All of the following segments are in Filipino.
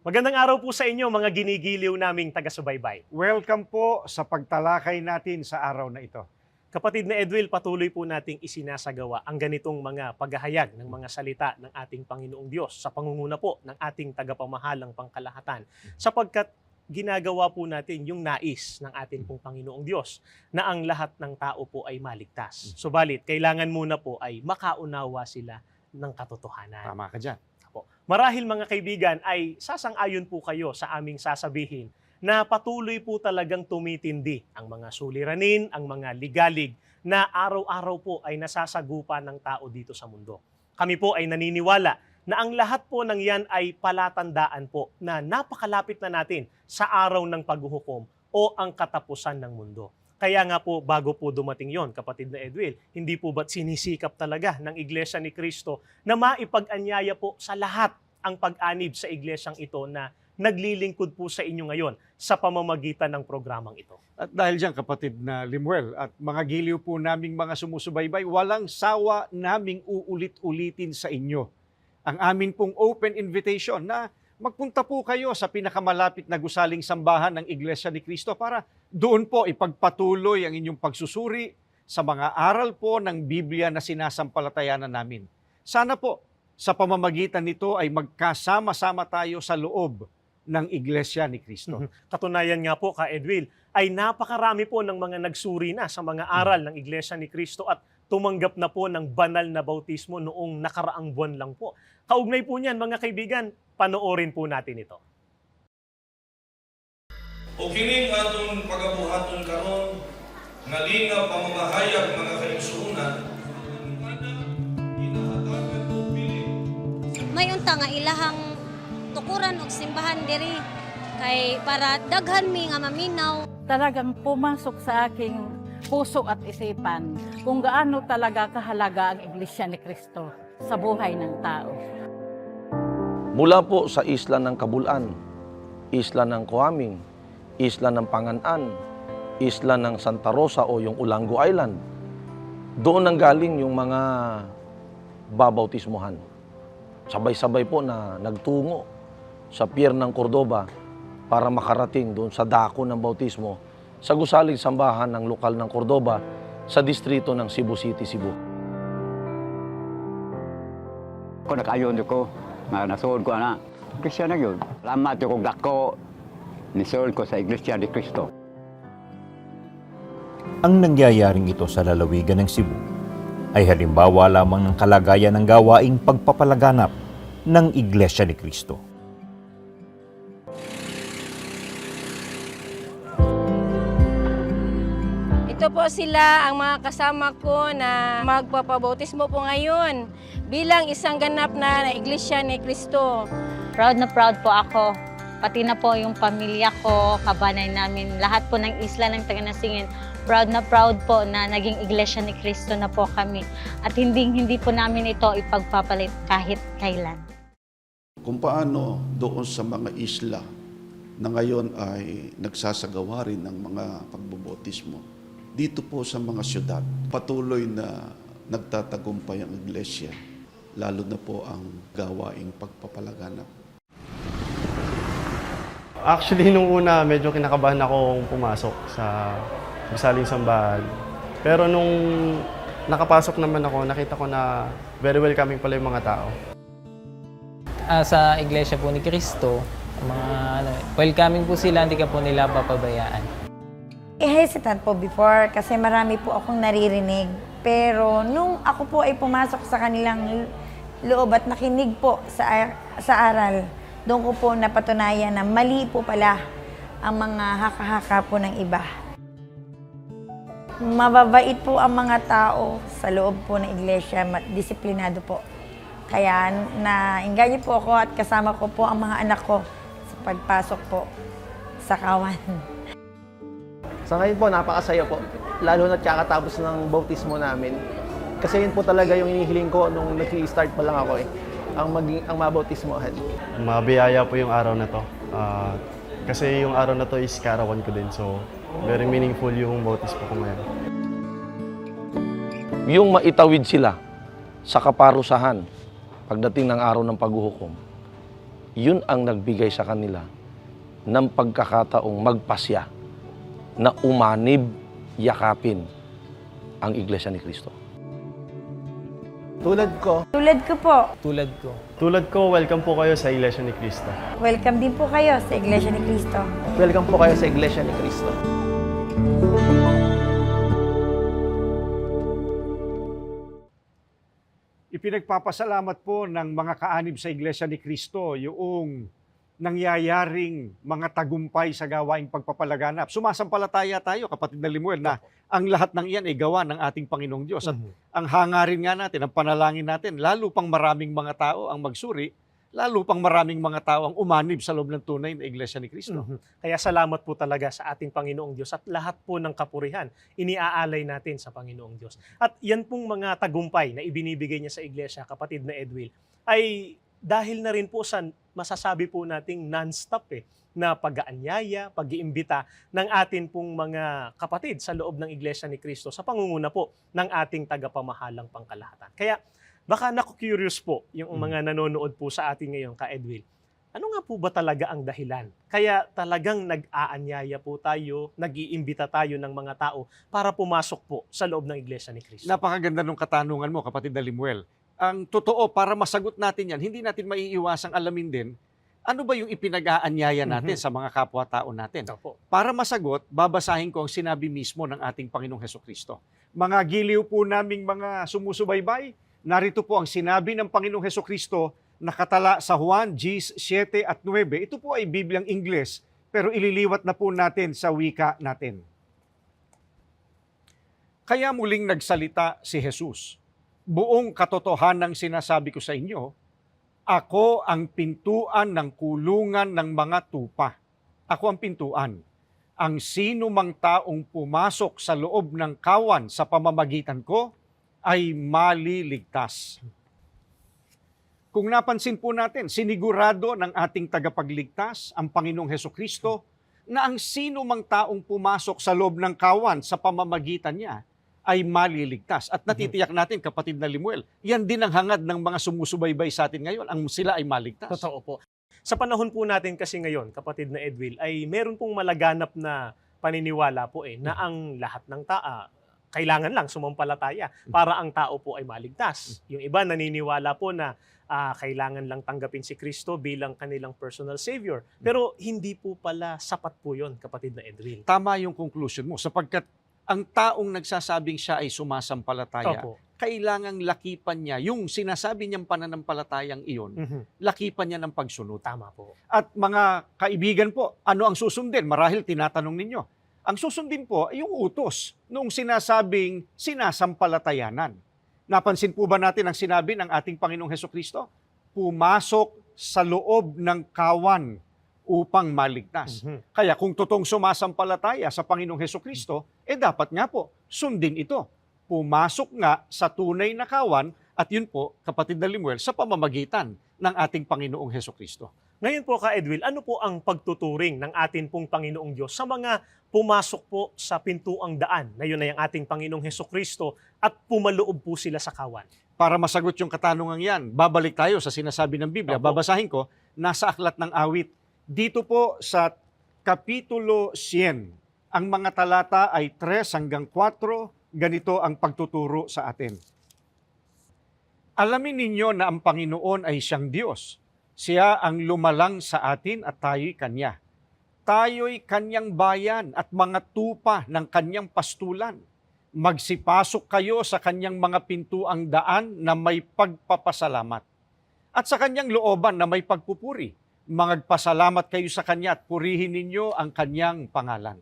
Magandang araw po sa inyo mga ginigiliw naming taga-subaybay. Welcome po sa pagtalakay natin sa araw na ito. Kapatid na Edwil, patuloy po nating isinasagawa ang ganitong mga paghahayag ng mga salita ng ating Panginoong Diyos sa pangunguna po ng ating tagapamahalang pangkalahatan sapagkat ginagawa po natin yung nais ng ating pong Panginoong Diyos na ang lahat ng tao po ay maligtas. Subalit, kailangan muna po ay makaunawa sila ng katotohanan. Tama ka dyan. Marahil mga kaibigan ay sasang-ayon po kayo sa aming sasabihin na patuloy po talagang tumitindi ang mga suliranin, ang mga ligalig na araw-araw po ay nasasagupa ng tao dito sa mundo. Kami po ay naniniwala na ang lahat po ng yan ay palatandaan po na napakalapit na natin sa araw ng paghuhukom o ang katapusan ng mundo. Kaya nga po, bago po dumating yon, kapatid na Edwil, hindi po ba't sinisikap talaga ng Iglesia ni Cristo na maipag-anyaya po sa lahat ang pag-anib sa iglesyang ito na naglilingkod po sa inyo ngayon sa pamamagitan ng programang ito. At dahil dyan, kapatid na Limuel, at mga giliw po naming mga sumusubaybay, walang sawa naming uulit-ulitin sa inyo ang amin pong open invitation na magpunta po kayo sa pinakamalapit na gusaling sambahan ng Iglesia ni Cristo para doon po ipagpatuloy ang inyong pagsusuri sa mga aral po ng Biblia na sinasampalatayanan namin. Sana po sa pamamagitan nito ay magkasama-sama tayo sa loob ng Iglesia ni Cristo. Katunayan nga po, Ka Edwil, ay napakarami po ng mga nagsuri na sa mga aral ng Iglesia ni Cristo at tumanggap na po ng banal na bautismo noong nakaraang buwan lang po. Kaugnay po niyan, mga kaibigan, panoorin po natin ito. O kining atong pagabuhaton karon nga lingap pamamahayag mga kaigsuonan inahatagan o pili. May unta nga ilahang tukuran og simbahan diri kay para daghan mi nga maminaw. Talagang pumasok sa aking puso at isipan kung gaano talaga kahalaga ang Iglesia ni Cristo sa buhay ng tao. Mula po sa isla ng Kabulan, isla ng Coaming, isla ng Panganan, isla ng Santa Rosa o yung Ulango Island, doon nang galing yung mga babautismuhan. Sabay-sabay po na nagtungo sa pier ng Cordoba para makarating doon sa dako ng bautismo sa gusaling sambahan ng lokal ng Cordoba sa distrito ng Cebu City, Cebu. Kung nakayon ko, nasuod ko na, Iglesia na yun. Salamat yung dako, nisuod ko sa Iglesia ni Cristo. Ang nangyayaring ito sa lalawigan ng Cebu ay halimbawa lamang ng kalagayan ng gawaing pagpapalaganap ng Iglesia ni Cristo. Ito po sila ang mga kasama ko na magpapabautismo po ngayon bilang isang ganap na Iglesia ni Cristo. Proud na proud po ako. Pati na po yung pamilya ko, kabanay namin, lahat po ng isla ng Taganasingin. Proud na proud po na naging Iglesia ni Cristo na po kami. At hindi po namin ito ipagpapalit kahit kailan. Kung paano doon sa mga isla na ngayon ay nagsasagawa rin ng mga pagbobotismo, dito po sa mga syudad, patuloy na nagtatagumpay ang iglesia, lalo na po ang gawaing pagpapalaganap. Actually, nung una, medyo kinakabahan akong pumasok sa gusaling sambahan. Pero nung nakapasok naman ako, nakita ko na very welcoming pala yung mga tao. Sa Iglesia po ni Cristo, welcoming po sila, hindi ka po nila papabayaan. Hesitant po before kasi marami po akong naririnig. Pero nung ako po ay pumasok sa kanilang loob at nakinig po sa aral, doon ko po napatunayan na mali po pala ang mga haka-haka po ng iba. Mababait po ang mga tao sa loob po ng iglesia, disiplinado po. Kaya nainganyo po ako at kasama ko po ang mga anak ko sa pagpasok po sa kawan. Sa ngayon po, napakasaya po. Lalo na kakatapos ng bautismo namin. Kasi yun po talaga yung inihiling ko nung nag-start pa lang ako ang mabautismohan. Mabiyaya po yung araw na to. Kasi yung araw na to is kaarawan ko din. So, very meaningful yung bautismo ko ngayon. Yung maitawid sila sa kaparusahan pagdating ng araw ng paghuhukom, yun ang nagbigay sa kanila ng pagkakataong magpasya na umanib, yakapin ang Iglesia ni Cristo. Tulad ko, Tulad ko po, tulad ko. Tulad ko, welcome po kayo sa Iglesia ni Cristo. welcome din po kayo sa Iglesia ni Cristo. Welcome po kayo sa Iglesia ni Cristo. Ipinagpapasalamat po ng mga kaanib sa Iglesia ni Cristo yung nangyayaring mga tagumpay sa gawaing pagpapalaganap. Sumasampalataya tayo, kapatid na Limuel, na ang lahat ng iyan ay gawa ng ating Panginoong Diyos. At ang hangarin nga natin, ang panalangin natin, lalo pang maraming mga tao ang magsuri, lalo pang maraming mga tao ang umanib sa loob ng tunay na Iglesia ni Cristo. Kaya salamat po talaga sa ating Panginoong Diyos at lahat po ng kapurihan iniaalay natin sa Panginoong Diyos. At yan pong mga tagumpay na ibinibigay niya sa Iglesia, kapatid na Edwil, ay dahil na rin po sa masasabi po nating non-stop na pag-aanyaya, pag-iimbita ng atin pong mga kapatid sa loob ng Iglesia ni Cristo sa pangunguna po ng ating tagapamahalang pangkalahatan. Kaya baka naku-curious po yung mga nanonood po sa atin ngayon, Ka Edwil. Ano nga po ba talaga ang dahilan? Kaya talagang nag-aanyaya po tayo, nag-iimbita tayo ng mga tao para pumasok po sa loob ng Iglesia ni Cristo. Napakaganda ng katanungan mo, kapatid na Limuel. Ang totoo, para masagot natin yan, hindi natin maiiwasang alamin din ano ba yung ipinag-aanyaya natin sa mga kapwa-tao natin. Opo. Para masagot, babasahin ko ang sinabi mismo ng ating Panginoong Hesukristo. Mga giliw po naming mga sumusubaybay, narito po ang sinabi ng Panginoong Hesukristo nakatala sa Juan Gs. 7 at 9. Ito po ay Bibliang Ingles, pero ililiwat na po natin sa wika natin. Kaya muling nagsalita si Jesus. Buong katotohanang sinasabi ko sa inyo, ako ang pintuan ng kulungan ng mga tupa. Ako ang pintuan. Ang sino mang taong pumasok sa loob ng kawan sa pamamagitan ko ay maliligtas. Kung napansin po natin, sinigurado ng ating tagapagligtas, ang Panginoong Hesukristo, na ang sino mang taong pumasok sa loob ng kawan sa pamamagitan niya ay maliligtas. At natitiyak natin, kapatid na Limuel, yan din ang hangad ng mga sumusubaybay sa atin ngayon, ang sila ay maligtas. Totoo po. Sa panahon po natin kasi ngayon, kapatid na Edwil, ay meron pong malaganap na paniniwala po na ang lahat ng kailangan lang sumampalataya para ang tao po ay maligtas. Yung iba naniniwala po na kailangan lang tanggapin si Kristo bilang kanilang personal savior. Pero hindi po pala sapat po yun, kapatid na Edwil. Tama yung conclusion mo, sapagkat ang taong nagsasabing siya ay sumasampalataya, Opo. kailangang lakipan niya yung sinasabi niyang pananampalatayang iyon, lakipan niya ng pagsunod. Tama po. At mga kaibigan po, ano ang susundin? Marahil tinatanong ninyo. Ang susundin po ay yung utos nung sinasabing sinasampalatayanan. Napansin po ba natin ang sinabi ng ating Panginoong Hesukristo? Pumasok sa loob ng kawan upang maligtas. Kaya kung totoong sumasampalataya sa Panginoong Hesukristo, dapat nga po, sundin ito. Pumasok nga sa tunay na kawan at yun po, kapatid na Limuel, sa pamamagitan ng ating Panginoong Hesukristo. Ngayon po, Ka Edwil, ano po ang pagtuturing ng atin pong Panginoong Diyos sa mga pumasok po sa pintuang daan na yun ay ang ating Panginoong Hesukristo at pumaloob po sila sa kawan? Para masagot yung katanungan yan, babalik tayo sa sinasabi ng Biblia. Opo. Babasahin ko, nasa Aklat ng Awit. Dito po sa Kapitulo 100, ang mga talata ay 3 hanggang 4, ganito ang pagtuturo sa atin. Alamin ninyo na ang Panginoon ay siyang Diyos. Siya ang lumalang sa atin at tayo'y Kanya. Tayo'y Kanyang bayan at mga tupa ng Kanyang pastulan. Magsipasok kayo sa Kanyang mga pintuang daan na may pagpapasalamat. At sa Kanyang looban na may pagpupuri. Magpasalamat kayo sa Kanya at purihin ninyo ang Kanyang pangalan.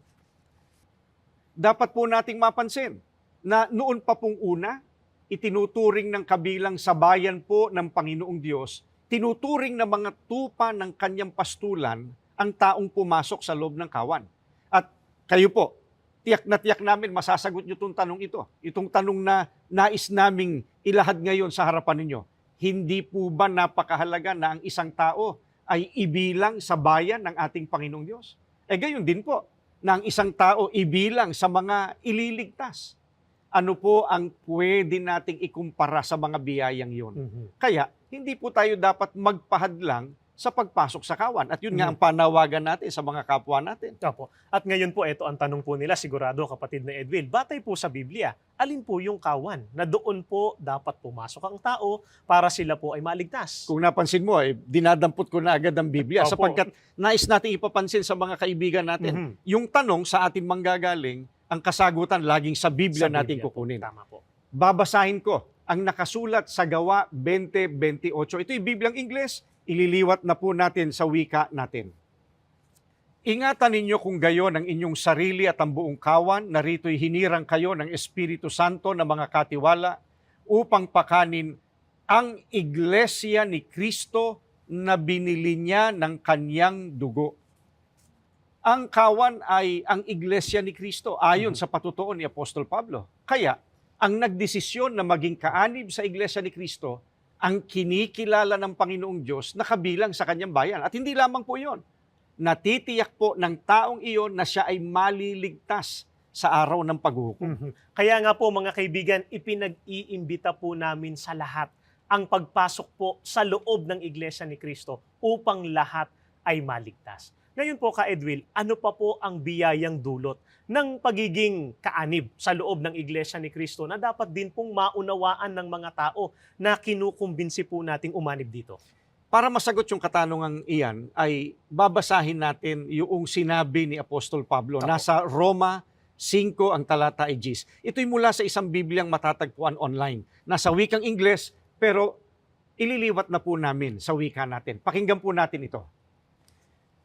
Dapat po nating mapansin na noon pa pong una, itinuturing ng kabilang sa bayan po ng Panginoong Diyos, tinuturing na mga tupa ng Kanyang pastulan ang taong pumasok sa loob ng kawan. At kayo po, tiyak na tiyak namin masasagot nyo itong tanong ito. Itong tanong na nais naming ilahad ngayon sa harapan ninyo. Hindi po ba napakahalaga na ang isang tao ay ibilang sa bayan ng ating Panginoong Diyos? Gayon din po, na ang isang tao ibilang sa mga ililigtas. Ano po ang pwede nating ikumpara sa mga biyayang yon? Kaya, hindi po tayo dapat magpahadlang sa pagpasok sa kawan. At yun nga ang panawagan natin sa mga kapwa natin. Opo. At ngayon po, ito ang tanong po nila, sigurado kapatid na Edwin, batay po sa Biblia, alin po yung kawan na doon po dapat pumasok ang tao para sila po ay maligtas? Kung napansin mo, dinadampot ko na agad ang Biblia Opo. sapagkat nais natin ipapansin sa mga kaibigan natin. Yung tanong sa atin manggagaling, ang kasagutan laging sa Biblia Sa natin Biblia po. kukunin. Tama po. Babasahin ko ang nakasulat sa Gawa 20:28. Ito yung Bibliang Ingles, ililiwat na po natin sa wika natin. Ingatan ninyo kung gayon ang inyong sarili at ang buong kawan, narito'y hinirang kayo ng Espiritu Santo na mga katiwala upang pakanin ang iglesia ni Kristo na binili niya ng kanyang dugo. Ang kawan ay ang iglesia ni Kristo ayon sa patutuon ni Apostol Pablo. Kaya, ang nagdesisyon na maging kaanib sa iglesia ni Kristo, ang kinikilala ng Panginoong Diyos na kabilang sa kanyang bayan. At hindi lamang po yon. Natitiyak po ng taong iyon na siya ay maliligtas sa araw ng paghuhukom. Kaya nga po mga kaibigan, ipinag-iimbita po namin sa lahat ang pagpasok po sa loob ng Iglesia ni Kristo upang lahat ay maligtas. Ngayon po ka Edwin, ano pa po ang biyayang dulot ng pagiging kaanib sa loob ng Iglesia ni Kristo na dapat din pong maunawaan ng mga tao na kinukumbinsi po nating umanib dito? Para masagot yung katanungang iyan, ay babasahin natin yung sinabi ni Apostol Pablo. Nasa Roma 5 ang talata ay 10. Ito'y mula sa isang Bibliang matatagpuan online. Nasa wikang Ingles, pero ililiwat na po namin sa wika natin. Pakinggan po natin ito.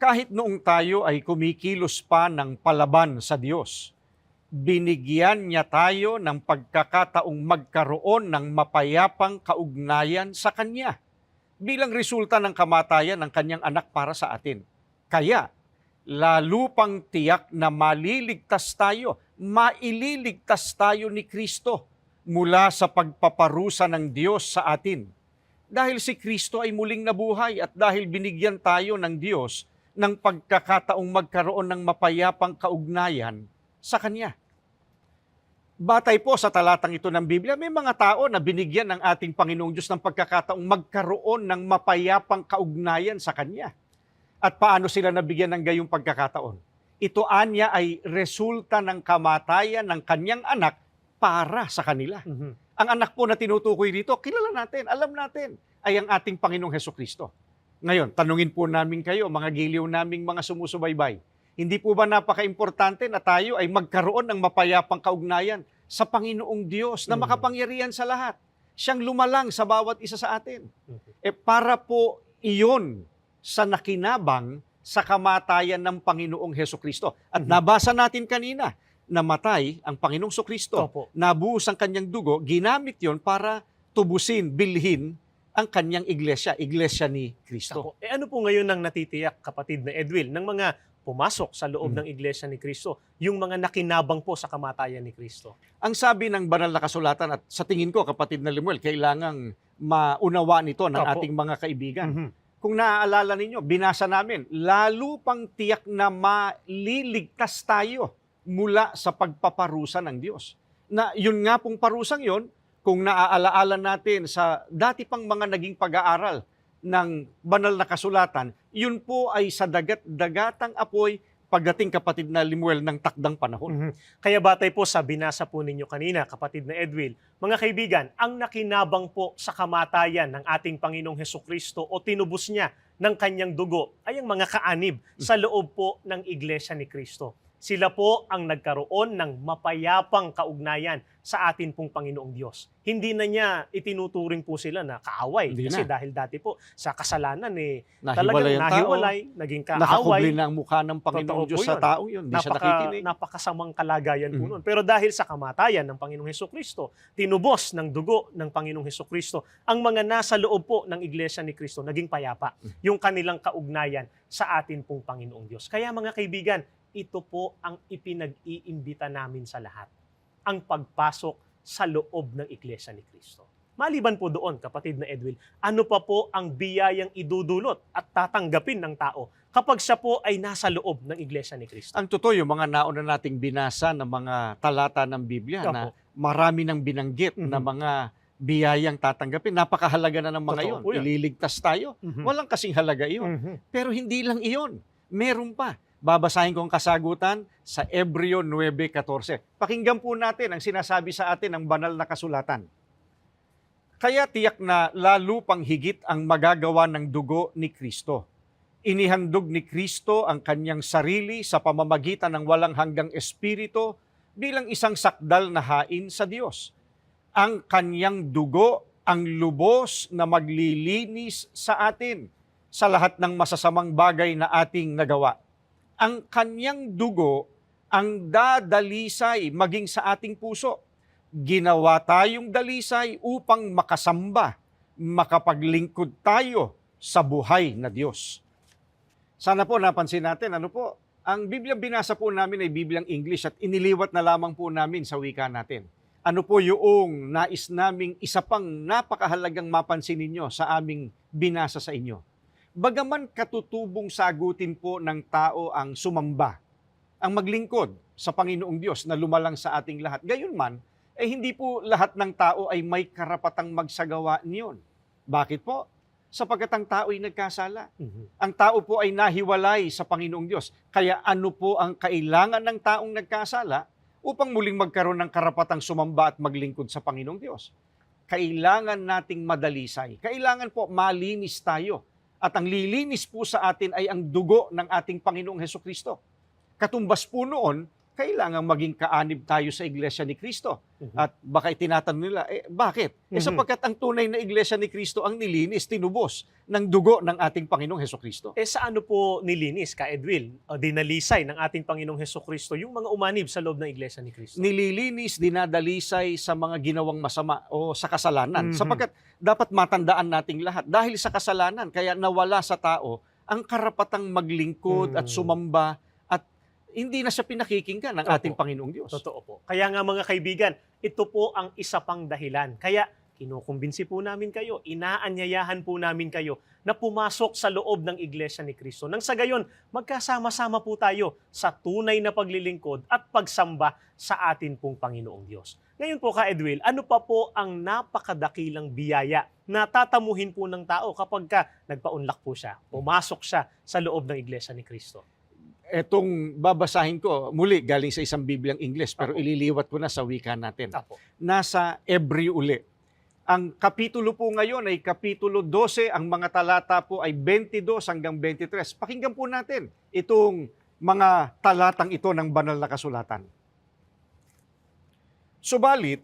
Kahit noong tayo ay kumikilos pa ng palaban sa Diyos, binigyan niya tayo ng pagkakataong magkaroon ng mapayapang kaugnayan sa Kanya bilang resulta ng kamatayan ng Kanyang anak para sa atin. Kaya, lalo pang tiyak na maliligtas tayo, maililigtas tayo ni Kristo mula sa pagpaparusa ng Diyos sa atin. Dahil si Kristo ay muling nabuhay at dahil binigyan tayo ng Diyos ng pagkakataong magkaroon ng mapayapang kaugnayan sa Kanya. Batay po sa talatang ito ng Biblia, may mga tao na binigyan ng ating Panginoong Diyos ng pagkakataong magkaroon ng mapayapang kaugnayan sa Kanya. At paano sila nabigyan ng gayong pagkakataon? Ito anya ay resulta ng kamatayan ng Kanyang anak para sa kanila. Ang anak po na tinutukoy dito, kilala natin, alam natin, ay ang ating Panginoong Hesukristo. Ngayon, tanungin po namin kayo, mga giliw naming mga sumusubaybay, hindi po ba napaka-importante na tayo ay magkaroon ng mapayapang kaugnayan sa Panginoong Diyos na makapangyarihan sa lahat? Siyang lumalang sa bawat isa sa atin. Para po iyon sa nakinabang sa kamatayan ng Panginoong Hesukristo. At nabasa natin kanina, namatay ang Panginoong Hesukristo, nabuhos ang kanyang dugo, ginamit yon para tubusin, bilhin ang kanyang iglesia, iglesia ni Kristo. Ano po ngayon ang natitiyak, kapatid na Edwin, ng mga pumasok sa loob ng iglesia ni Kristo, yung mga nakinabang po sa kamatayan ni Kristo? Ang sabi ng banal na kasulatan, at sa tingin ko, kapatid na Lemuel, kailangang maunawaan ito ng ating mga kaibigan. Kung naaalala ninyo, binasa namin, lalo pang tiyak na maliligtas tayo mula sa pagpaparusa ng Diyos. Na yun nga pong parusang yon, kung naaalaala natin sa dati pang mga naging pag-aaral ng banal na kasulatan, yun po ay sa dagat-dagatang apoy pagdating, kapatid na Lemuel, ng takdang panahon. Kaya batay po sa binasa po ninyo kanina, kapatid na Edwin, mga kaibigan, ang nakinabang po sa kamatayan ng ating Panginoong Hesukristo o tinubos niya ng kanyang dugo ay ang mga kaanib sa loob po ng iglesia ni Kristo. Sila po ang nagkaroon ng mapayapang kaugnayan sa atin pong Panginoong Diyos. Hindi na niya itinuturing po sila na kaaway. Kasi dahil dati po sa kasalanan talagang nahiwalay, naging kaaway. Nakakubli na ang mukha ng Panginoong Diyos sa taong yun. Hindi siya nakikinig. Napakasamang kalagayan po nun. Pero dahil sa kamatayan ng Panginoong Hesukristo, tinubos ng dugo ng Panginoong Hesukristo, ang mga nasa loob po ng Iglesia ni Kristo naging payapa. Yung kanilang kaugnayan sa atin pong Panginoong Diyos. Kaya mga kaibigan, ito po ang ipinag-iimbita namin sa lahat. Ang pagpasok sa loob ng Iglesia ni Kristo. Maliban po doon, kapatid na Edwin, ano pa po ang biyayang idudulot at tatanggapin ng tao kapag siya po ay nasa loob ng Iglesia ni Kristo? Ang totoo, yung mga nauna nating binasa ng mga talata ng Biblia na marami nang binanggit na mga biyayang tatanggapin. Napakahalaga na ng mga Totoo iyon. po yan. Ililigtas tayo. Mhm. Walang kasing halaga iyon. Mhm. Pero hindi lang iyon. Meron pa. Babasahin ko ang kasagutan sa Hebreo 9:14. Pakinggan po natin ang sinasabi sa atin ng banal na kasulatan. Kaya tiyak na lalo pang higit ang magagawa ng dugo ni Kristo. Inihandog ni Kristo ang kanyang sarili sa pamamagitan ng walang hanggang espiritu bilang isang sakdal na hain sa Diyos. Ang kanyang dugo ang lubos na maglilinis sa atin sa lahat ng masasamang bagay na ating nagawa. Ang kanyang dugo ang dadalisay maging sa ating puso. Ginawa tayong dalisay upang makasamba, makapaglingkod tayo sa buhay na Diyos. Sana po napansin natin, ang Biblia binasa po namin ay Bibliang English at iniliwat na lamang po namin sa wika natin. Ano po yung nais naming isa pang napakahalagang mapansin ninyo sa aming binasa sa inyo? Bagaman katutubong sagutin po ng tao ang sumamba, ang maglingkod sa Panginoong Diyos na lumalang sa ating lahat. Gayunman, hindi po lahat ng tao ay may karapatang magsagawa niyon. Bakit po? Sapagkat ang tao ay nagkasala. Ang tao po ay nahiwalay sa Panginoong Diyos. Kaya ano po ang kailangan ng taong nagkasala upang muling magkaroon ng karapatang sumamba at maglingkod sa Panginoong Diyos? Kailangan nating madalisay. Kailangan po malinis tayo. At ang lilinis po sa atin ay ang dugo ng ating Panginoong Hesukristo. Katumbas po noon, kailangan maging kaanib tayo sa Iglesia ni Kristo. At baka itinatanong nila, bakit? Sapagkat ang tunay na Iglesia ni Kristo ang nilinis, tinubos ng dugo ng ating Panginoong Hesukristo. Sa ano po nilinis, Ka Edwil, o dinalisay ng ating Panginoong Hesukristo yung mga umanib sa loob ng Iglesia ni Kristo? Nililinis, dinadalisay sa mga ginawang masama o sa kasalanan. Sapagkat dapat matandaan nating lahat, dahil sa kasalanan, kaya nawala sa tao ang karapatang maglingkod at sumamba at hindi na siya pinakikinggan ng ating Panginoong Diyos. Totoo po. Kaya nga mga kaibigan, ito po ang isa pang dahilan. Kaya kinukumbinsi po namin kayo, inaanyayahan po namin kayo na pumasok sa loob ng Iglesia ni Kristo. Nang sa gayon, magkasama-sama po tayo sa tunay na paglilingkod at pagsamba sa atin pong Panginoong Diyos. Ngayon po, Ka Edwil, ano pa po ang napakadakilang biyaya na tatamuhin po ng tao kapag nagpaunlak po siya, pumasok siya sa loob ng Iglesia ni Kristo? Etong babasahin ko, muli galing sa isang Bibliang Ingles, pero ililiwat ko na sa wika natin. Nasa Hebreo uli. Ang kapitulo po ngayon ay kapitulo 12, ang mga talata po ay 22 hanggang 23. Pakinggan po natin itong mga talatang ito ng banal na kasulatan. Subalit,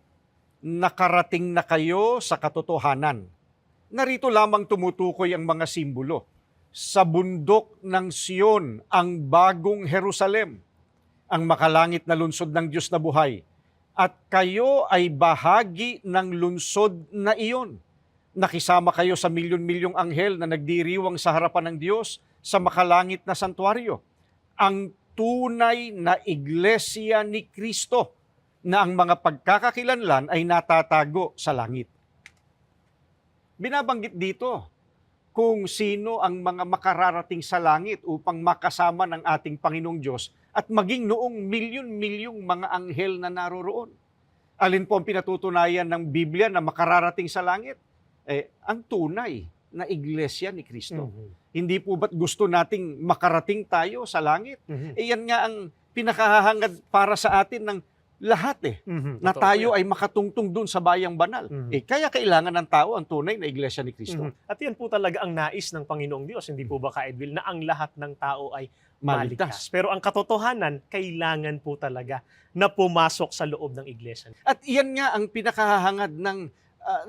nakarating na kayo sa katotohanan. Narito lamang tumutukoy ang mga simbolo. Sa bundok ng Sion, ang bagong Jerusalem, ang makalangit na lungsod ng Diyos na buhay. At kayo ay bahagi ng lungsod na iyon. Nakisama kayo sa milyon-milyong anghel na nagdiriwang sa harapan ng Diyos sa makalangit na santuaryo. Ang tunay na iglesia ni Kristo na ang mga pagkakakilanlan ay natatago sa langit. Binabanggit dito kung sino ang mga makararating sa langit upang makasama ng ating Panginoong Diyos at maging noong milyon-milyong mga anghel na naroroon. Alin po ang pinatutunayan ng Biblia na makararating sa langit? Ang tunay na iglesia ni Kristo. Hindi po ba't gusto nating makarating tayo sa langit? Yan nga ang pinakahahangad para sa atin ng lahat na tayo ay makatungtong dun sa bayang banal. Kaya kailangan ng tao ang tunay na iglesia ni Kristo. At yan po talaga ang nais ng Panginoong Diyos, hindi po ba, Ka Edwil, na ang lahat ng tao ay maligtas. Pero ang katotohanan, kailangan po talaga na pumasok sa loob ng iglesia. At iyan nga ang pinakahahangad ng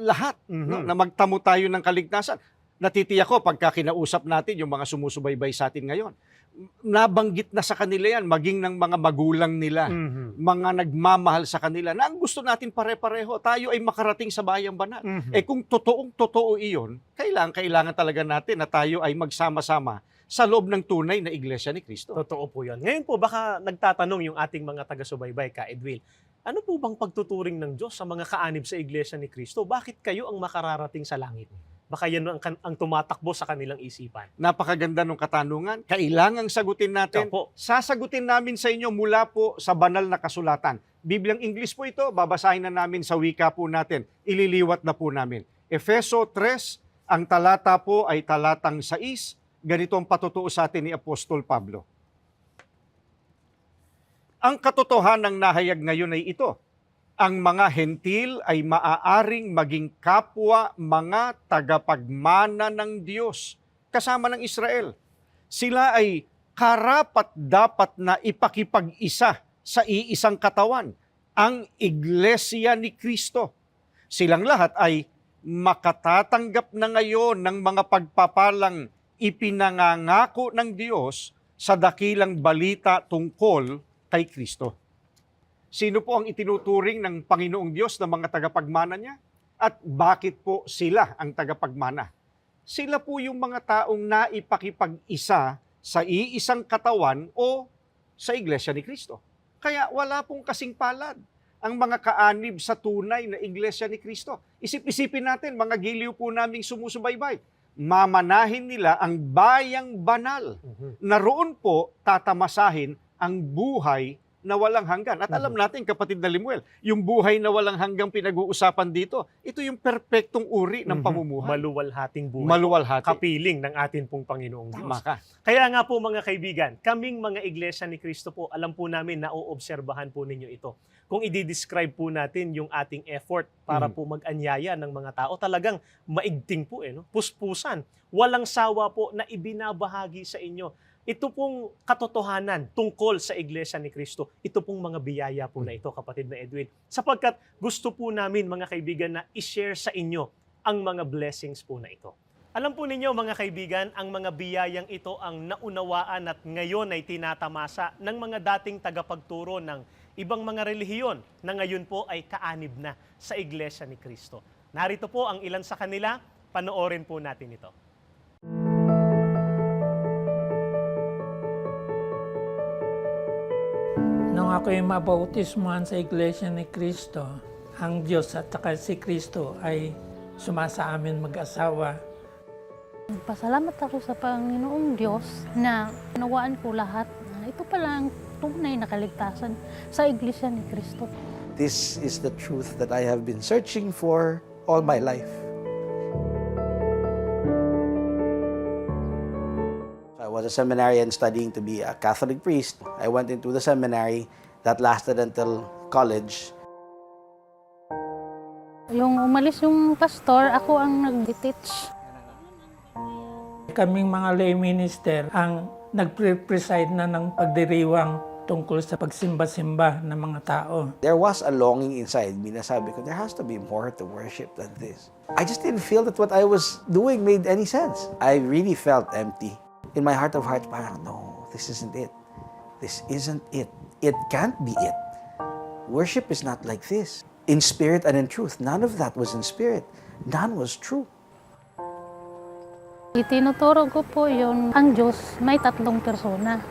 lahat, no? Na magtamo tayo ng kaligtasan. Natitiyak ko pagka kinausap natin yung mga sumusubaybay sa atin ngayon, nabanggit na sa kanila yan, maging ng mga magulang nila, mga nagmamahal sa kanila, na ang gusto natin pare-pareho, tayo ay makarating sa bayang banal. Kung totoong-totoo iyon, kailangan talaga natin na tayo ay magsama-sama sa loob ng tunay na iglesia ni Kristo. Totoo po yun. Ngayon po, baka nagtatanong yung ating mga taga-subaybay, Ka Edwil, ano po bang pagtuturing ng Diyos sa mga kaanib sa iglesia ni Kristo? Bakit kayo ang makararating sa langit? Baka yan ang tumatakbo sa kanilang isipan. Napakaganda ng katanungan. Kailangang sagutin natin. Opo. Sasagutin namin sa inyo mula po sa banal na kasulatan. Bibliang English po ito, babasahin na namin sa wika po natin. Ililiwat na po namin. Efeso 3, ang talata po ay talatang 6. Ganito ang patutuo sa atin ni Apostol Pablo. Ang katotohanang nahayag ngayon ay ito. Ang mga hentil ay maaaring maging kapwa mga tagapagmana ng Diyos kasama ng Israel. Sila ay karapat-dapat na ipakipag-isa sa iisang katawan, ang Iglesia ni Kristo. Silang lahat ay makatatanggap na ngayon ng mga pagpapalang ipinangangako ng Diyos sa dakilang balita tungkol kay Kristo. Sino po ang itinuturing ng Panginoong Diyos na mga tagapagmana niya? At bakit po sila ang tagapagmana? Sila po yung mga taong naipakipag-isa sa iisang katawan o sa Iglesia ni Kristo. Kaya wala pong kasing palad ang mga kaanib sa tunay na Iglesia ni Kristo. Isip-isipin natin, mga giliw po naming sumusubaybay. Mamanahin nila ang bayang banal. Naroon po tatamasahin ang buhay na walang hanggan. At alam natin, kapatid na Limuel, yung buhay na walang hanggang pinag-uusapan dito, ito yung perpektong uri ng pamumuhay. Maluwalhating buhay. Maluwalhati. Kapiling ng atin pong Panginoong Diyos. Tama ka. Kaya nga po mga kaibigan, kaming mga Iglesia ni Cristo po, alam po namin na oobserbahan po ninyo ito. Kung i-describe po natin yung ating effort para po mag-anyaya ng mga tao, talagang maigting po, no? Puspusan. Walang sawa po na ibinabahagi sa inyo. Ito pong katotohanan tungkol sa Iglesia ni Cristo. Ito pong mga biyaya po na ito, kapatid na Edwin. Sapagkat gusto po namin, mga kaibigan, na i-share sa inyo ang mga blessings po na ito. Alam po ninyo, mga kaibigan, ang mga biyayang ito ang naunawaan at ngayon ay tinatamasa ng mga dating tagapagturo ng ibang mga relihiyon na ngayon po ay kaanib na sa Iglesia ni Cristo. Narito po ang ilan sa kanila. Panoorin po natin ito. Nung ako'y mabautismuhan sa Iglesia ni Cristo, ang Diyos at saka si Cristo ay sumasa amin mag-asawa. Pasalamat ako sa Panginoong Diyos na nawaan ko lahat. Ito pala ang tunay na kaligtasan sa Iglesia ni Cristo. This is the truth that I have been searching for all my life. I was a seminarian studying to be a Catholic priest. I went into the seminary that lasted until college. Yung umalis yung pastor, ako ang nag-teach. Kaming mga lay minister ang nagpre-preside na ng pagdiriwang tungkol sa pagsimba-simba ng mga tao. There was a longing inside me na sabi ko, there has to be more to worship than this. I just didn't feel that what I was doing made any sense. I really felt empty. In my heart of hearts, parang, no, this isn't it. This isn't it. It can't be it. Worship is not like this. In spirit and in truth. None of that was in spirit. None was true. Itinuturo ko po yun, ang Diyos may tatlong persona.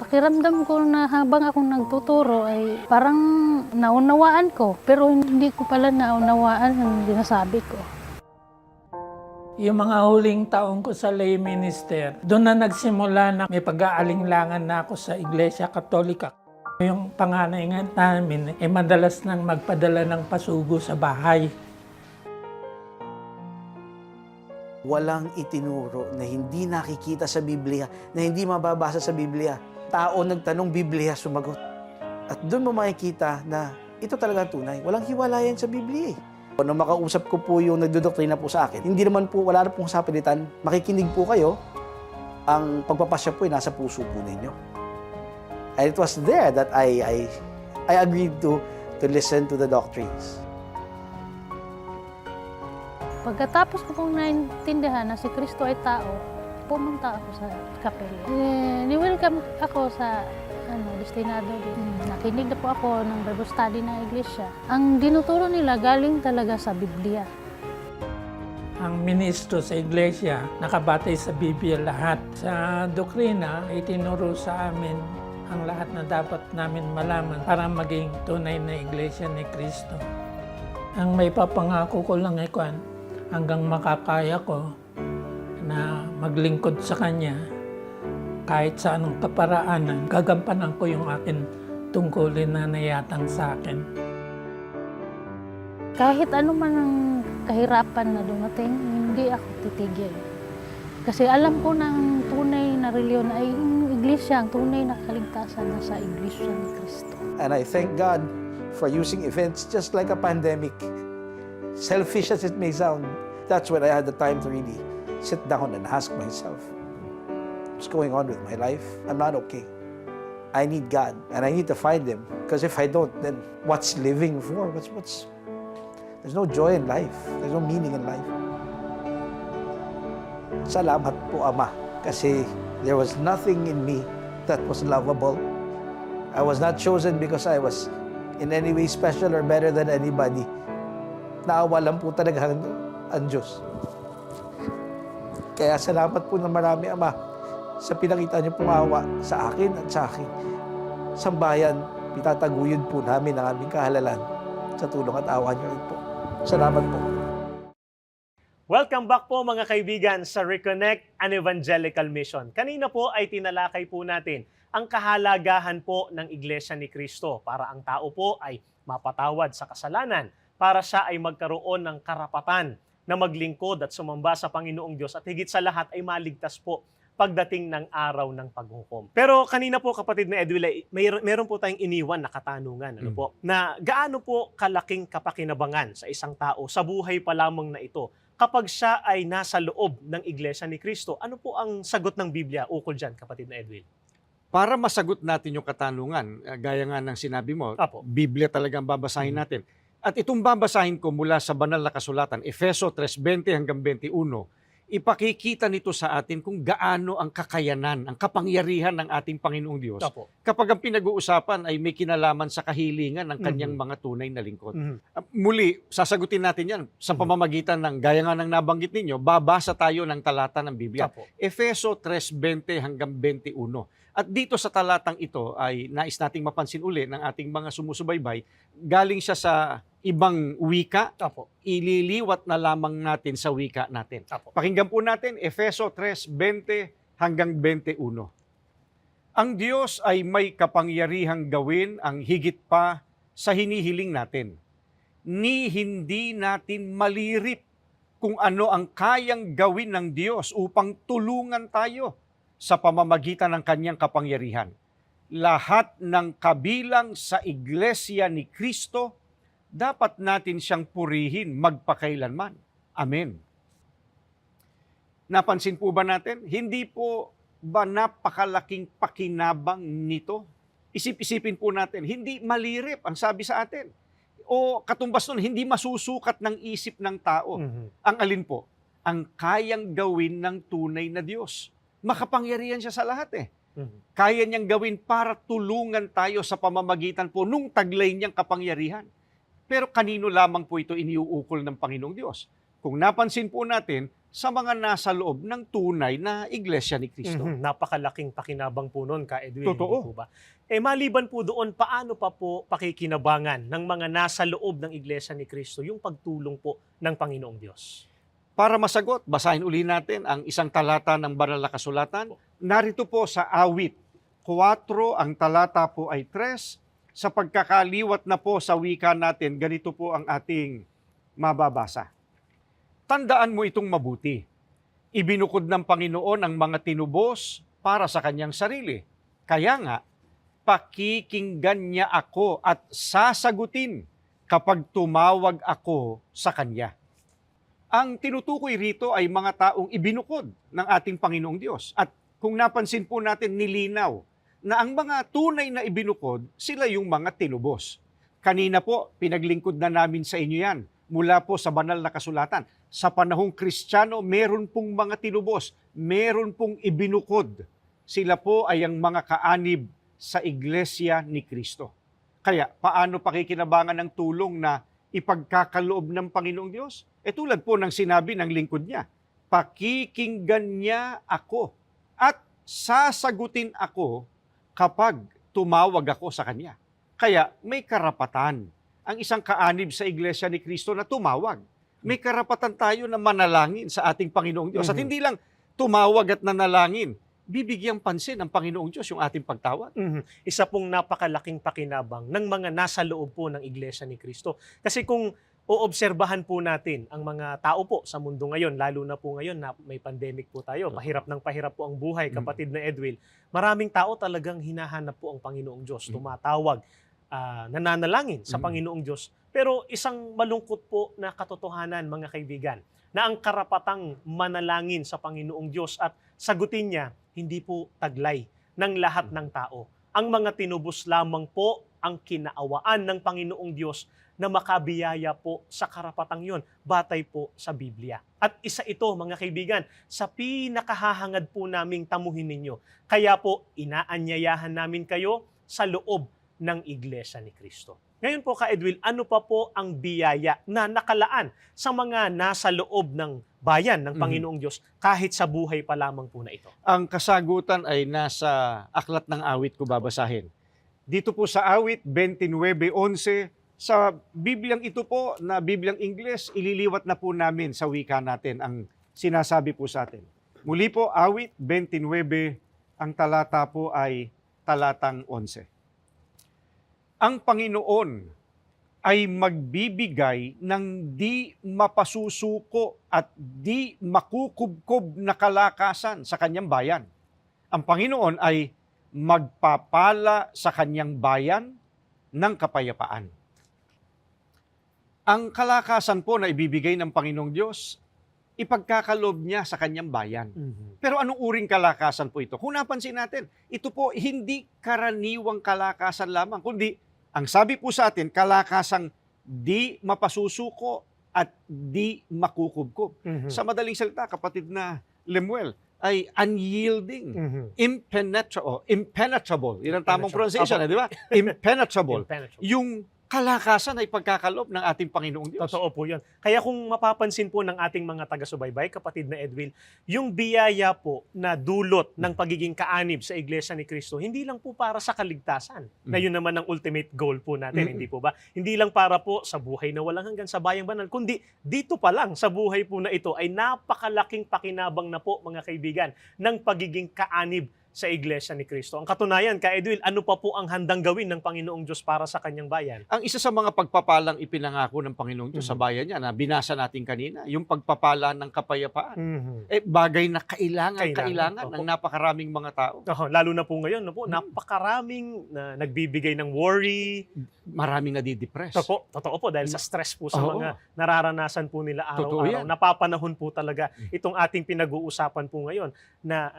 Pakiramdam ko na habang akong nagtuturo ay parang naunawaan ko, pero hindi ko pala naunawaan ang sinasabi ko. Yung mga huling taong ko sa lay minister, doon na nagsimula na may pag-aalinlangan na ako sa Iglesia Katolika. Yung panganay nga namin, madalas nang magpadala ng pasugo sa bahay. Walang itinuro na hindi nakikita sa Biblia, na hindi mababasa sa Biblia. Tao nagtanong, Biblia sumagot. At doon mo makikita na ito talaga tunay. Walang hiwalayan sa Biblia. Nung makausap ko po yung nagdodoktrina po sa akin, hindi naman po, wala na pong sapilitan, makikinig po kayo, ang pagpapasya po ay nasa puso po ninyo. And it was there that I agreed to listen to the doctrines. Pagkatapos ko pong naintindihan na si Kristo ay tao, pumunta ako sa kapelya. Ni-welcome ako sa destinado din. Nakinig na po ako ng Bible study ng iglesia. Ang dinuturo nila galing talaga sa Biblia. Ang ministro sa iglesia, nakabatay sa Biblia lahat. Sa doktrina, itinuro sa amin ang lahat na dapat namin malaman para maging tunay na iglesia ni Kristo. Ang may papangako ko lang hanggang makakaya ko na maglingkod sa Kanya kahit sa anong kaparaanan, gagampanan ko yung akin tungkulin na nayatang sa akin. Kahit ano man ang kahirapan na dumating, hindi ako titigil. Kasi alam ko na ang tunay na reliyon ay yung iglesia, ang tunay na kaligtasan na sa iglesia ni Cristo. And I thank God for using events just like a pandemic. Selfish as it may sound, that's when I had the time to really sit down and ask myself, what's going on with my life? I'm not okay. I need God, and I need to find Him. Because if I don't, then what's living for? There's no joy in life. There's no meaning in life. Salamat po, Ama, kasi there was nothing in me that was lovable. I was not chosen because I was in any way special or better than anybody. Naawa lang po talaga ang Diyos. Kaya salamat po ng marami, Ama, sa pinakita niyo pong awa sa akin at sa aking sambayan. Itataguyod po namin ang aming kahalalan sa tulong at awa niyo rin po. Salamat po. Welcome back po mga kaibigan sa Reconnect an Evangelical Mission. Kanina po ay tinalakay po natin ang kahalagahan po ng Iglesia ni Cristo para ang tao po ay mapatawad sa kasalanan, para siya ay magkaroon ng karapatan na maglingkod at sumamba sa Panginoong Diyos at higit sa lahat ay maligtas po pagdating ng araw ng paghukom. Pero kanina po kapatid na Edwila, meron po tayong iniwan na katanungan po, na gaano po kalaking kapakinabangan sa isang tao sa buhay pa lamang na ito kapag siya ay nasa loob ng Iglesia ni Cristo. Ano po ang sagot ng Biblia ukol dyan, kapatid na Edwin? Para masagot natin yung katanungan, gaya nga ng sinabi mo, Biblia talagang babasahin natin. At itong babasahin ko mula sa banal na kasulatan, Efeso 3:20 hanggang 21, ipakikita nito sa atin kung gaano ang kakayanan, ang kapangyarihan ng ating Panginoong Diyos kapag ang pinag-uusapan ay may kinalaman sa kahilingan ng kanyang mga tunay na lingkod. Muli, sasagutin natin yan sa pamamagitan ng, gaya nga ng nabanggit ninyo, babasa tayo ng talata ng Biblia. Efeso 3:20 hanggang 21. At dito sa talatang ito ay nais nating mapansin uli ng ating mga sumusubaybay, galing siya sa ibang wika, ililiwat na lamang natin sa wika natin. Pakinggan po natin, Efeso 3:20 hanggang 21. Ang Diyos ay may kapangyarihang gawin ang higit pa sa hinihiling natin, ni hindi natin malirip kung ano ang kayang gawin ng Diyos upang tulungan tayo sa pamamagitan ng kanyang kapangyarihan. Lahat ng kabilang sa Iglesia ni Cristo, dapat natin siyang purihin magpakailanman. Amen. Napansin po ba natin? Hindi po ba napakalaking pakinabang nito? Isip-isipin po natin, hindi malirip ang sabi sa atin. O katumbas nun, hindi masusukat ng isip ng tao. Ang alin po? Ang kayang gawin ng tunay na Diyos. Makapangyarihan siya sa lahat Kaya niyang gawin para tulungan tayo sa pamamagitan po nung taglay niyang kapangyarihan. Pero kanino lamang po ito iniuukol ng Panginoong Diyos? Kung napansin po natin, sa mga nasa loob ng tunay na Iglesia ni Cristo. Napakalaking pakinabang po nun, Ka Edwin. Totoo. Hindi po ba? Maliban po doon, paano pa po pakikinabangan ng mga nasa loob ng Iglesia ni Cristo yung pagtulong po ng Panginoong Diyos? Para masagot, basahin uli natin ang isang talata ng banal na kasulatan. Narito po sa Awit 4, ang talata po ay 3. Sa pagkakaliwat na po sa wika natin, ganito po ang ating mababasa. Tandaan mo itong mabuti. Ibinukod ng Panginoon ang mga tinubos para sa kanyang sarili. Kaya nga, pakikinggan niya ako at sasagutin kapag tumawag ako sa kanya. Ang tinutukoy rito ay mga taong ibinukod ng ating Panginoong Diyos. At kung napansin po natin, nilinaw na ang mga tunay na ibinukod, sila yung mga tinubos. Kanina po, pinaglingkod na namin sa inyo yan mula po sa banal na kasulatan. Sa panahong Kristiyano, meron pong mga tinubos, meron pong ibinukod. Sila po ay ang mga kaanib sa Iglesia ni Cristo. Kaya, paano pakikinabangan ng tulong na ipagkakaloob ng Panginoong Diyos? Tulad po ng sinabi ng lingkod niya, pakikinggan niya ako at sasagutin ako kapag tumawag ako sa kanya. Kaya may karapatan ang isang kaanib sa Iglesia ni Cristo na tumawag. may karapatan tayo na manalangin sa ating Panginoong Diyos. At Mhm. hindi lang tumawag at nanalangin, bibigyang pansin ng Panginoong Diyos yung ating pagtawag. Isa pong napakalaking pakinabang ng mga nasa loob po ng Iglesia ni Cristo. Kasi kung oobserbahan po natin ang mga tao po sa mundo ngayon, lalo na po ngayon na may pandemic po tayo, pahirap ng pahirap po ang buhay, kapatid na Edwil, maraming tao talagang hinahanap po ang Panginoong Diyos, tumatawag, nananalangin sa Panginoong Diyos. Pero isang malungkot po na katotohanan, mga kaibigan, na ang karapatang manalangin sa Panginoong Diyos at sagutin niya, hindi po taglay ng lahat ng tao. Ang mga tinubos lamang po ang kinaawaan ng Panginoong Diyos na makabiyaya po sa karapatang yon, batay po sa Biblia. At isa ito, mga kaibigan, sa pinakahahangad po naming tamuhin ninyo. Kaya po, inaanyayahan namin kayo sa loob ng Iglesia ni Cristo. Ngayon po, Ka-Edwil, ano pa po ang biyaya na nakalaan sa mga nasa loob ng bayan ng Panginoong Diyos kahit sa buhay pa lamang po na ito? Ang kasagutan ay nasa Aklat ng Awit ko babasahin. Dito po sa Awit 29:11, sa Bibliang ito po na Bibliang Ingles, ililiwat na po namin sa wika natin ang sinasabi po sa atin. Muli po, Awit 29, ang talata po ay talatang 11. Ang Panginoon ay magbibigay ng di mapasusuko at di makukubkob na kalakasan sa kanyang bayan. Ang Panginoon ay magpapala sa kanyang bayan ng kapayapaan. Ang kalakasan po na ibibigay ng Panginoong Diyos, ipagkakalob niya sa kanyang bayan. Pero anong uring kalakasan po ito? Kung napansin natin, ito po hindi karaniwang kalakasan lamang, kundi ang sabi po sa atin, kalakasang di mapasusuko at di makukubkob. Sa madaling salita, kapatid na Lemuel, ay unyielding, impenetrable. Yan ang tamang pronunciation, di ba? Impenetrable. Yung kalakasan ay pagkakalob ng ating Panginoong Diyos. Totoo po yun. Kaya kung mapapansin po ng ating mga taga-subaybay, kapatid na Edwil, yung biyaya po na dulot ng pagiging kaanib sa Iglesia ni Cristo, hindi lang po para sa kaligtasan, na yun naman ang ultimate goal po natin, hindi po ba? Hindi lang para po sa buhay na walang hanggan sa bayang banal, kundi dito pa lang sa buhay po na ito ay napakalaking pakinabang na po, mga kaibigan, ng pagiging kaanib sa Iglesia ni Cristo. Ang katunayan, Ka-Edwil, ano pa po ang handang gawin ng Panginoong Diyos para sa kanyang bayan? Ang isa sa mga pagpapalang ipinangako ng Panginoong Diyos sa bayan niya, na binasa natin kanina, yung pagpapala ng kapayapaan. Bagay na kailangan ng napakaraming mga tao. Lalo na po ngayon, no po, napakaraming na nagbibigay ng worry. Maraming nadidepress. Totoo po, dahil sa stress po sa mga nararanasan po nila araw-araw. Napapanahon po talaga itong ating pinag-uusapan po ngayon na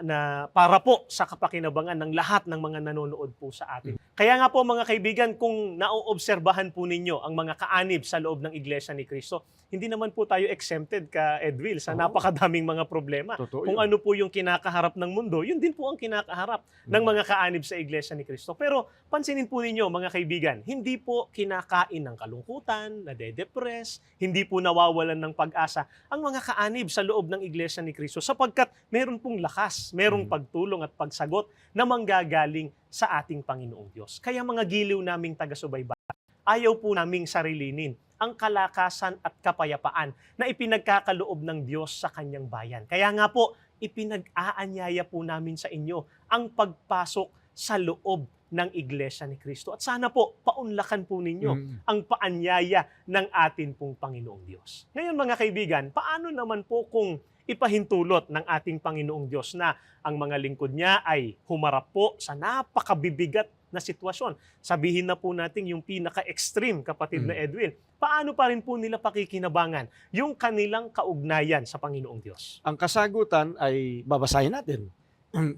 para po sa kapakinabangan ng lahat ng mga nanonood po sa atin. Kaya nga po, mga kaibigan, kung naoobserbahan po ninyo ang mga kaanib sa loob ng Iglesia ni Cristo, hindi naman po tayo exempted, Ka-Edwil, sa napakadaming mga problema. Kung ano po yung kinakaharap ng mundo, yun din po ang kinakaharap ng mga kaanib sa Iglesia ni Cristo. Pero pansinin po ninyo, mga kaibigan, hindi po kinakain ng kalungkutan, nade-depress, hindi po nawawalan ng pag-asa ang mga kaanib sa loob ng Iglesia ni Cristo, sapagkat meron pong lakas, merong pagtulong at pagsagot na manggagaling sa ating Panginoong Diyos. Kaya mga giliw naming taga-subaybay, ayaw po naming sarilinin ang kalakasan at kapayapaan na ipinagkakaloob ng Diyos sa kanyang bayan. Kaya nga po, ipinag-aanyaya po namin sa inyo ang pagpasok sa loob ng Iglesia ni Cristo. At sana po, paunlakan po ninyo ang paanyaya ng atin pong Panginoong Diyos. Ngayon, mga kaibigan, paano naman po kung ipahintulot ng ating Panginoong Diyos na ang mga lingkod niya ay humarap po sa napakabibigat na sitwasyon? Sabihin na po natin yung pinaka-extreme, kapatid na Edwin. Paano pa rin po nila pakikinabangan yung kanilang kaugnayan sa Panginoong Diyos? Ang kasagutan ay babasahin natin.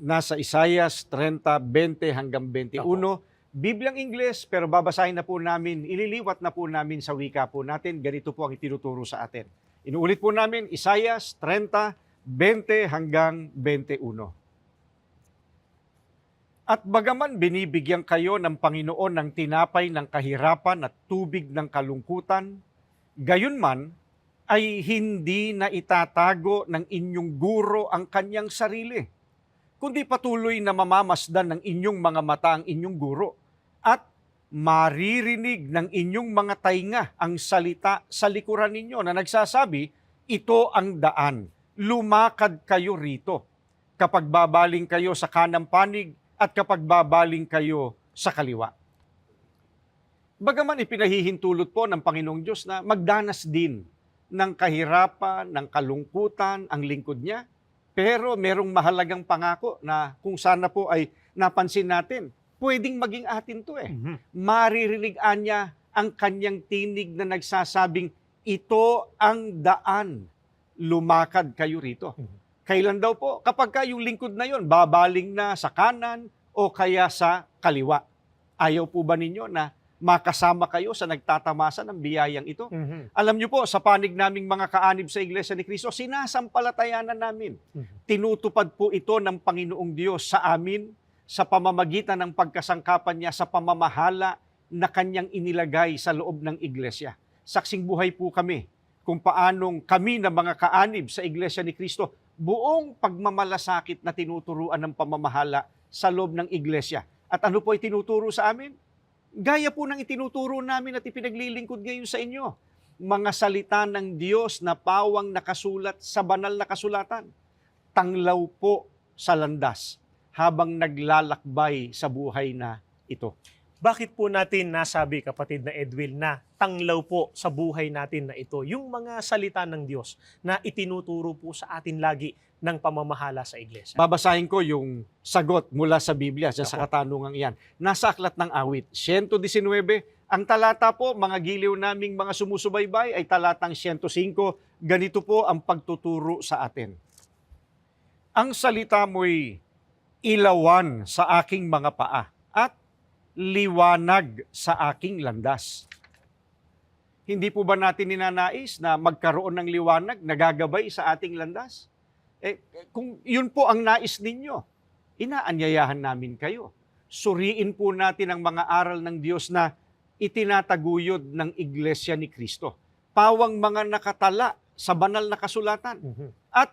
Nasa Isaias 30:20 hanggang 21. Bibliang Ingles, pero babasahin na po namin, ililiwat na po namin sa wika po natin. Ganito po ang itinuturo sa atin. Inuulit po namin, Isaias 30:20 hanggang 21. At bagaman binibigyan kayo ng Panginoon ng tinapay ng kahirapan at tubig ng kalungkutan, gayunman ay hindi na itatago ng inyong guro ang kanyang sarili, kundi patuloy na mamamasdan ng inyong mga mata ang inyong guro at maririnig ng inyong mga tainga ang salita sa likuran ninyo na nagsasabi, ito ang daan, lumakad kayo rito. Kapag babaling kayo sa kanang panig at kapag babaling kayo sa kaliwa. Bagaman ipinahihintulot po ng Panginoong Diyos na magdanas din ng kahirapan, ng kalungkutan ang lingkod niya, pero merong mahalagang pangako na kung sana po ay napansin natin, pwedeng maging atin to Maririnig niya ang kanyang tinig na nagsasabing, ito ang daan, lumakad kayo rito. Kailan daw po? Kapag yung lingkod na yon babaling na sa kanan o kaya sa kaliwa. Ayaw po ba ninyo na makasama kayo sa nagtatamasa ng biyayang ito? Alam niyo po, sa panig naming mga kaanib sa Iglesia ni Cristo, sinasampalatayanan namin. Tinutupad po ito ng Panginoong Diyos sa amin sa pamamagitan ng pagkasangkapan niya sa pamamahala na kanyang inilagay sa loob ng iglesia. Saksing buhay po kami kung paanong kami na mga kaanib sa Iglesia ni Cristo, buong pagmamalasakit na tinuturuan ng pamamahala sa loob ng iglesia. At ano po itinuturo sa amin? Gaya po ng itinuturo namin at ipinaglilingkod ngayon sa inyo. Mga salita ng Diyos na pawang nakasulat sa banal na kasulatan. Tanglaw po sa landas habang naglalakbay sa buhay na ito. Bakit po natin nasabi, kapatid na Edwil, na tanglaw po sa buhay natin na ito, yung mga salita ng Diyos na itinuturo po sa atin lagi ng pamamahala sa iglesia? Babasahin ko yung sagot mula sa Biblia sa katanungang iyan. Nasa Aklat ng Awit, 119, ang talata po, mga giliw naming mga sumusubaybay, ay talatang 105. Ganito po ang pagtuturo sa atin. Ang salita mo'y ilawan sa aking mga paa at liwanag sa aking landas. Hindi po ba natin ninanais na magkaroon ng liwanag na gagabay sa ating landas? Kung yun po ang nais ninyo, inaanyayahan namin kayo. Suriin po natin ang mga aral ng Diyos na itinataguyod ng Iglesia ni Cristo. Pawang mga nakatala sa banal na kasulatan. At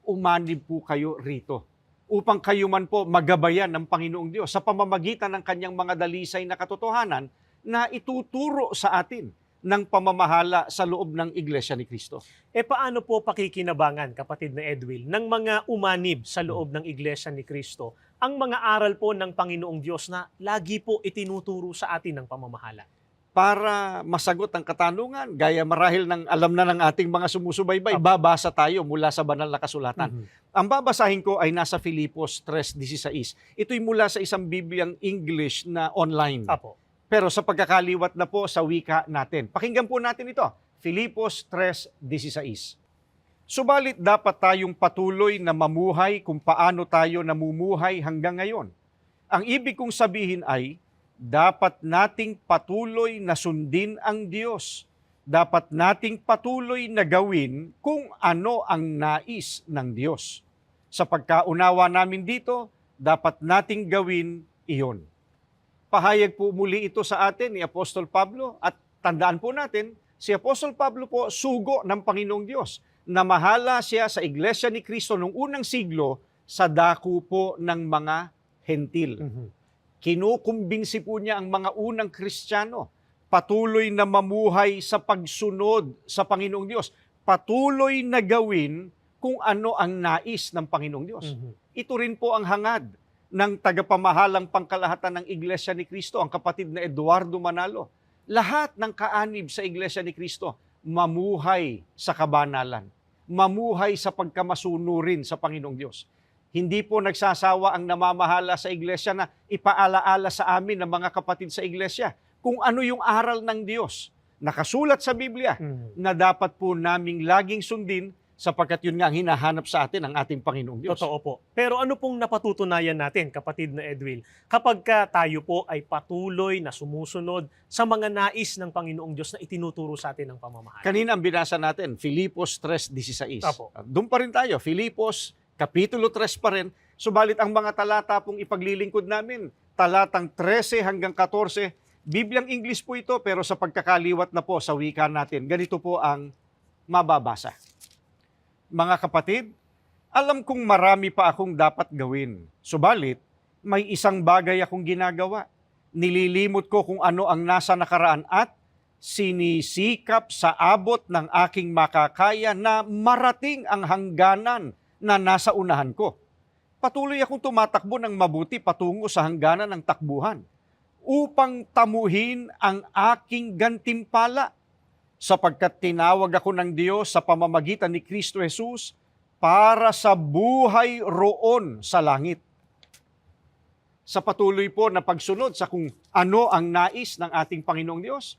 umanib po kayo rito upang kayo man po magabayan ng Panginoong Diyos sa pamamagitan ng kanyang mga dalisay na katotohanan na ituturo sa atin ng pamamahala sa loob ng Iglesia ni Cristo. Paano po pakikinabangan, kapatid na Edwil, ng mga umanib sa loob ng Iglesia ni Cristo ang mga aral po ng Panginoong Diyos na lagi po itinuturo sa atin ng pamamahala? Para masagot ang katanungan, gaya marahil ng alam na ng ating mga sumusubaybay, babasa tayo mula sa banal na kasulatan. Ang babasahin ko ay nasa Filipos 3:16. Ito'y mula sa isang Bibliang English na online. Pero sa pagkakaliwat na po sa wika natin. Pakinggan po natin ito. Filipos 3:16. Subalit dapat tayong patuloy na mamuhay kung paano tayo namumuhay hanggang ngayon. Ang ibig kong sabihin ay, dapat nating patuloy na sundin ang Diyos. Dapat nating patuloy na gawin kung ano ang nais ng Diyos. Sa pagkaunawa namin dito, dapat nating gawin iyon. Pahayag po muli ito sa atin ni Apostol Pablo at tandaan po natin, si Apostol Pablo po sugo ng Panginoong Diyos. Namahala siya sa Iglesia ni Cristo noong unang siglo sa dako po ng mga hentil. Kinukumbinsi po niya ang mga unang Kristiyano, patuloy na mamuhay sa pagsunod sa Panginoong Diyos, patuloy na gawin kung ano ang nais ng Panginoong Diyos. Ito rin po ang hangad ng tagapamahalang pangkalahatan ng Iglesia ni Cristo, ang kapatid na Eduardo Manalo. Lahat ng kaanib sa Iglesia ni Cristo, mamuhay sa kabanalan, mamuhay sa pagkamasunurin sa Panginoong Diyos. Hindi po nagsasawa ang namamahala sa iglesia na ipaalaala sa amin ng mga kapatid sa iglesia kung ano yung aral ng Diyos. Nakasulat sa Biblia na dapat po naming laging sundin sapagkat yun nga ang hinahanap sa atin ng ating Panginoong Diyos. Totoo po. Pero ano pong napatutunayan natin, kapatid na Edwil, kapag tayo po ay patuloy na sumusunod sa mga nais ng Panginoong Diyos na itinuturo sa atin ng pamamahala? Kanina ang binasa natin, Filipos 3:16. Opo. Doon pa rin tayo, Filipos Kapitulo 3 pa rin, subalit ang mga talata pong ipaglilingkod namin, talatang 13 hanggang 14, Bibliang English po ito, pero sa pagkakaliwat na po sa wika natin, ganito po ang mababasa. Mga kapatid, alam kong marami pa akong dapat gawin, subalit may isang bagay akong ginagawa. Nililimot ko kung ano ang nasa nakaraan at sinisikap sa abot ng aking makakaya na marating ang hangganan na nasa unahan ko. Patuloy akong tumatakbo ng mabuti patungo sa hangganan ng takbuhan upang tamuhin ang aking gantimpala sapagkat tinawag ako ng Diyos sa pamamagitan ni Kristo Jesus para sa buhay roon sa langit. Sa patuloy po na pagsunod sa kung ano ang nais ng ating Panginoong Diyos,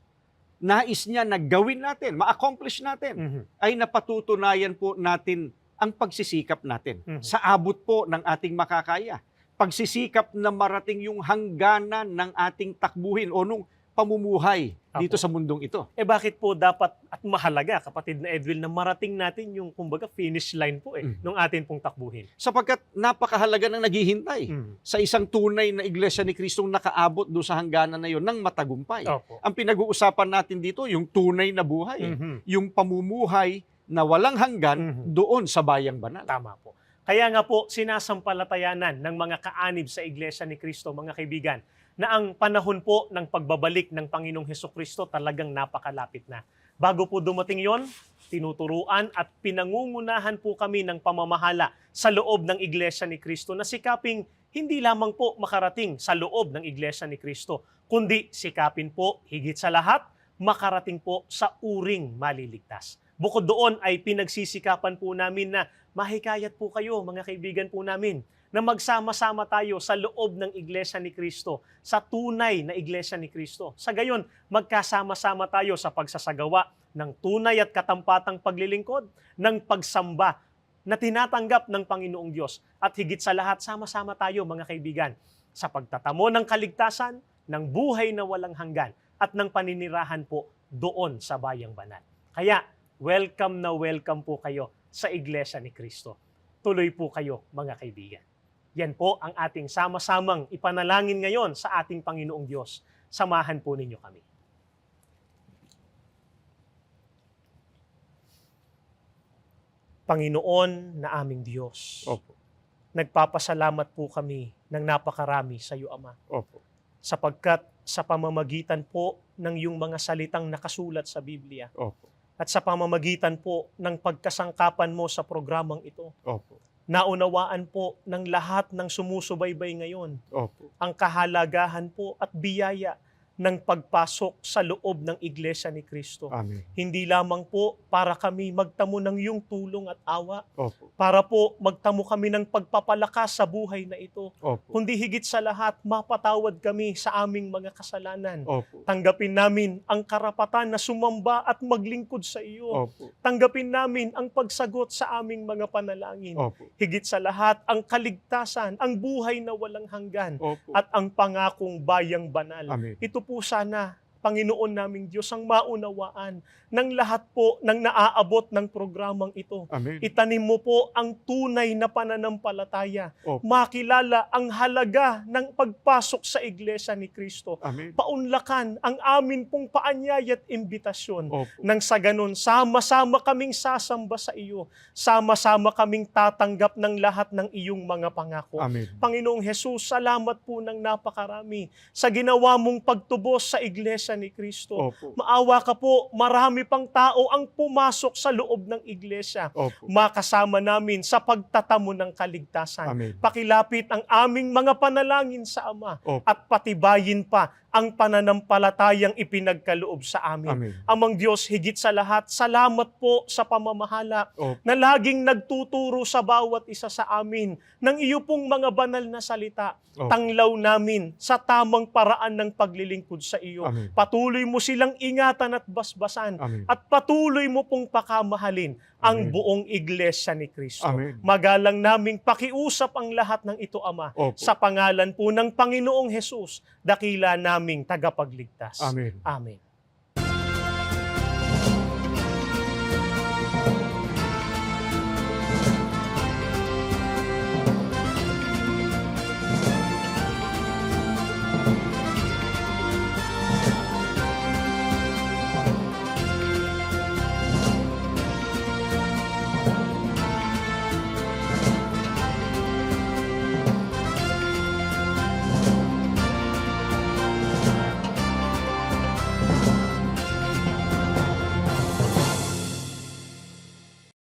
nais niya na gawin natin, ma-accomplish natin, ay napatutunayan po natin ang pagsisikap natin sa abot po ng ating makakaya. Pagsisikap na marating yung hangganan ng ating takbuhin o nung pamumuhay dito sa mundong ito. Bakit po dapat at mahalaga, kapatid na Edwin, na marating natin yung kumbaga finish line po nung atin pong takbuhin? Sapagkat napakahalaga ng naghihintay sa isang tunay na iglesia ni Kristong nakaabot doon sa hangganan na yon ng matagumpay. Ang pinag-uusapan natin dito, yung tunay na buhay, yung pamumuhay na walang hanggan doon sa bayang banal. Tama po. Kaya nga po, sinasampalatayanan ng mga kaanib sa Iglesia ni Cristo, mga kaibigan, na ang panahon po ng pagbabalik ng Panginoong Hesukristo talagang napakalapit na. Bago po dumating yon, tinuturuan at pinangungunahan po kami ng pamamahala sa loob ng Iglesia ni Cristo na sikaping hindi lamang po makarating sa loob ng Iglesia ni Cristo, kundi sikapin po higit sa lahat, makarating po sa uring maliligtas. Bukod doon ay pinagsisikapan po namin na mahikayat po kayo, mga kaibigan po namin, na magsama-sama tayo sa loob ng Iglesia ni Cristo, sa tunay na Iglesia ni Cristo. Sa gayon, magkasama-sama tayo sa pagsasagawa ng tunay at katampatang paglilingkod, ng pagsamba na tinatanggap ng Panginoong Diyos. At higit sa lahat, sama-sama tayo, mga kaibigan, sa pagtatamo ng kaligtasan, ng buhay na walang hanggan, at ng paninirahan po doon sa Bayang Banal. Kaya, welcome na welcome po kayo sa Iglesia ni Cristo. Tuloy po kayo, mga kaibigan. Yan po ang ating sama-samang ipanalangin ngayon sa ating Panginoong Diyos. Samahan po ninyo kami. Panginoon na aming Diyos, Opo. nagpapasalamat po kami ng napakarami sa iyo, Ama. Opo. Sapagkat sa pamamagitan po ng iyong mga salitang nakasulat sa Biblia, Opo. at sa pamamagitan po ng pagkasangkapan mo sa programang ito, Opo. naunawaan po ng lahat ng sumusubaybay ngayon Opo. ang kahalagahan po at biyaya ng pagpasok sa loob ng Iglesia ni Cristo. Amen. Hindi lamang po para kami magtamo ng iyong tulong at awa, Opo. para po magtamo kami ng pagpapalakas sa buhay na ito, Opo. kundi higit sa lahat, mapatawad kami sa aming mga kasalanan. Opo. Tanggapin namin ang karapatan na sumamba at maglingkod sa iyo. Opo. Tanggapin namin ang pagsagot sa aming mga panalangin. Opo. Higit sa lahat, ang kaligtasan, ang buhay na walang hanggan, Opo. at ang pangakong bayang banal. Amen. Ito po sana, Panginoon naming Diyos, ang maunawaan ng lahat po ng naaabot ng programang ito. Amen. Itanim mo po ang tunay na pananampalataya. Opo. Makilala ang halaga ng pagpasok sa Iglesia ni Cristo. Amen. Paunlakan ang amin pong paanyaya at imbitasyon. Opo. Nang sa ganun, sama-sama kaming sasamba sa iyo. Sama-sama kaming tatanggap ng lahat ng iyong mga pangako. Amen. Panginoong Jesus, salamat po ng napakarami sa ginawa mong pagtubos sa Iglesia ni Cristo. Opo. Maawa ka po, marami pang tao ang pumasok sa loob ng Iglesia. Opo. Makasama namin sa pagtatamo ng kaligtasan. Amen. Pakilapit ang aming mga panalangin sa Ama Opo. at patibayin pa ang pananampalatayang ipinagkaloob sa amin. Amen. Amang Diyos, higit sa lahat, salamat po sa pamamahala Opo. na laging nagtuturo sa bawat isa sa amin ng iyo pong mga banal na salita. Opo. Tanglaw namin sa tamang paraan ng paglilingkod sa iyo. Amen. Patuloy mo silang ingatan at basbasan. Amen. At patuloy mo pong pakamahalin ang Amen. buong Iglesia ni Cristo. Amen. Magalang naming pakiusap ang lahat ng ito, Ama, Opo. sa pangalan po ng Panginoong Jesus, dakila naming tagapagligtas. Amen. Amen.